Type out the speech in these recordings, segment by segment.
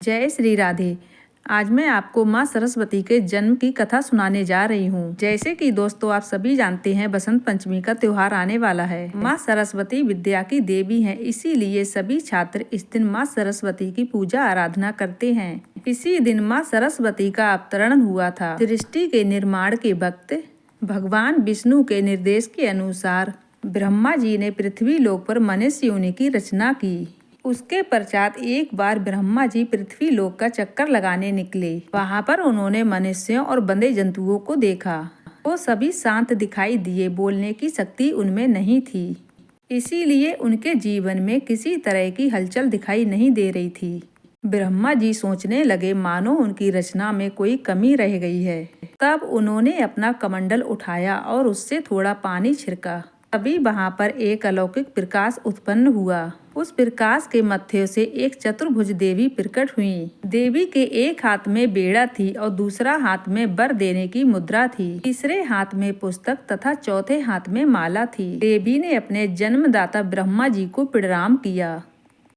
जय श्री राधे। आज मैं आपको माँ सरस्वती के जन्म की कथा सुनाने जा रही हूँ। जैसे कि दोस्तों आप सभी जानते हैं बसंत पंचमी का त्योहार आने वाला है। माँ सरस्वती विद्या की देवी हैं, इसीलिए सभी छात्र इस दिन माँ सरस्वती की पूजा आराधना करते हैं। इसी दिन माँ सरस्वती का अवतरण हुआ था। सृष्टि के निर्माण के वक्त भगवान विष्णु के निर्देश के अनुसार ब्रह्मा जी ने पृथ्वी लोक पर मनुष्य योनि की रचना की। उसके पश्चात एक बार ब्रह्मा जी पृथ्वी लोक का चक्कर लगाने निकले। वहां पर उन्होंने मनुष्यों और बंदे जंतुओं को देखा। वो सभी शांत दिखाई दिए, बोलने की शक्ति उनमें नहीं थी, इसीलिए उनके जीवन में किसी तरह की हलचल दिखाई नहीं दे रही थी। ब्रह्मा जी सोचने लगे मानो उनकी रचना में कोई कमी रह गई है। तब उन्होंने अपना कमंडल उठाया और उससे थोड़ा पानी छिड़का। तभी वहां पर एक अलौकिक प्रकाश उत्पन्न हुआ। उस प्रकाश के मध्य से एक चतुर्भुज देवी प्रकट हुई। देवी के एक हाथ में बेड़ा थी और दूसरा हाथ में वर देने की मुद्रा थी। तीसरे हाथ में पुस्तक तथा चौथे हाथ में माला थी। देवी ने अपने जन्मदाता ब्रह्मा जी को प्रणाम किया।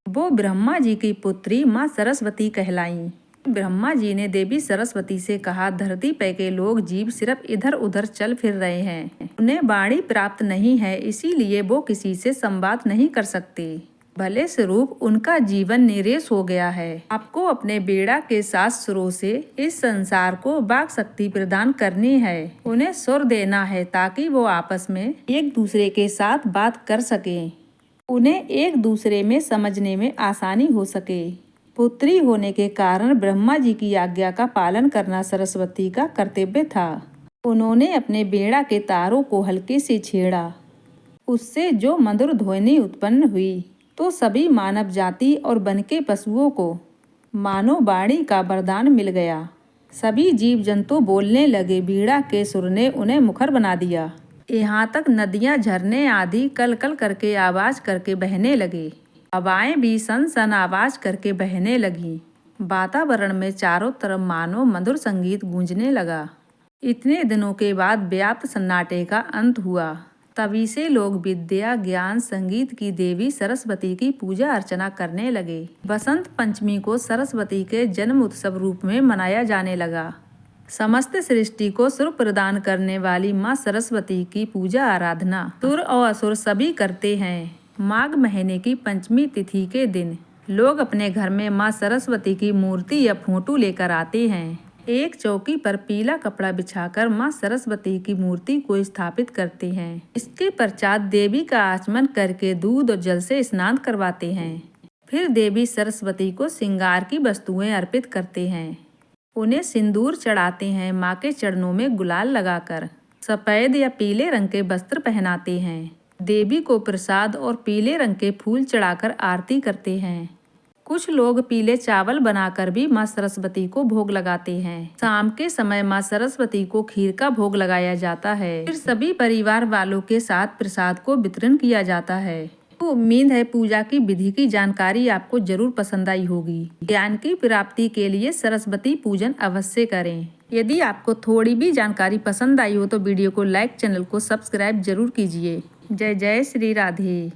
वो ब्रह्मा जी की पुत्री माँ सरस्वती कहलाईं। ब्रह्मा जी ने देवी सरस्वती से कहा, धरती पे के लोग जीव सिर्फ इधर उधर चल फिर रहे हैं। उन्हें वाणी प्राप्त नहीं है, इसीलिए वो किसी से संवाद नहीं कर सकते। भले स्वरूप उनका जीवन निरेश हो गया है। आपको अपने बेड़ा के साथ सुरों से इस संसार को वाक शक्ति प्रदान करनी है। उन्हें सुर देना है ताकि वो आपस में एक दूसरे के साथ बात कर सके, उन्हें एक दूसरे में समझने में आसानी हो सके। पुत्री होने के कारण ब्रह्मा जी की आज्ञा का पालन करना सरस्वती का कर्तव्य था। उन्होंने अपने बेड़ा के तारों को हल्के से छेड़ा। उससे जो मधुर ध्वनि उत्पन्न हुई तो सभी मानव जाति और वन के पशुओं को मानो वाणी का वरदान मिल गया। सभी जीव जंतु बोलने लगे। बीड़ा के सुर ने उन्हें मुखर बना दिया। यहाँ तक नदियाँ, झरने आदि कल कल करके आवाज करके बहने लगे। हवाएं भी सन सन आवाज करके बहने लगी। वातावरण में चारों तरफ मानो मधुर संगीत गूंजने लगा। इतने दिनों के बाद व्याप्त सन्नाटे का अंत हुआ। तभी से लोग विद्या, ज्ञान, संगीत की देवी सरस्वती की पूजा अर्चना करने लगे। बसंत पंचमी को सरस्वती के जन्म उत्सव रूप में मनाया जाने लगा। समस्त सृष्टि को सुर प्रदान करने वाली माँ सरस्वती की पूजा आराधना सुर और असुर सभी करते हैं। माघ महीने की पंचमी तिथि के दिन लोग अपने घर में माँ सरस्वती की मूर्ति या फोटो लेकर आते हैं। एक चौकी पर पीला कपड़ा बिछाकर माँ सरस्वती की मूर्ति को स्थापित करते हैं। इसके पश्चात देवी का आचमन करके दूध और जल से स्नान करवाते हैं। फिर देवी सरस्वती को श्रृंगार की वस्तुएं अर्पित करते हैं। उन्हें सिंदूर चढ़ाते हैं। माँ के चरणों में गुलाल लगाकर सफेद या पीले रंग के वस्त्र पहनाते हैं। देवी को प्रसाद और पीले रंग के फूल चढ़ाकर आरती करते हैं। कुछ लोग पीले चावल बनाकर भी माँ सरस्वती को भोग लगाते हैं। शाम के समय माँ सरस्वती को खीर का भोग लगाया जाता है। फिर सभी परिवार वालों के साथ प्रसाद को वितरण किया जाता है। तो उम्मीद है पूजा की विधि की जानकारी आपको जरूर पसंद आई होगी। ज्ञान की प्राप्ति के लिए सरस्वती पूजन अवश्य करें। यदि आपको थोड़ी भी जानकारी पसंद आई हो तो वीडियो को लाइक, चैनल को सब्सक्राइब जरूर कीजिए। जय जय श्री राधे।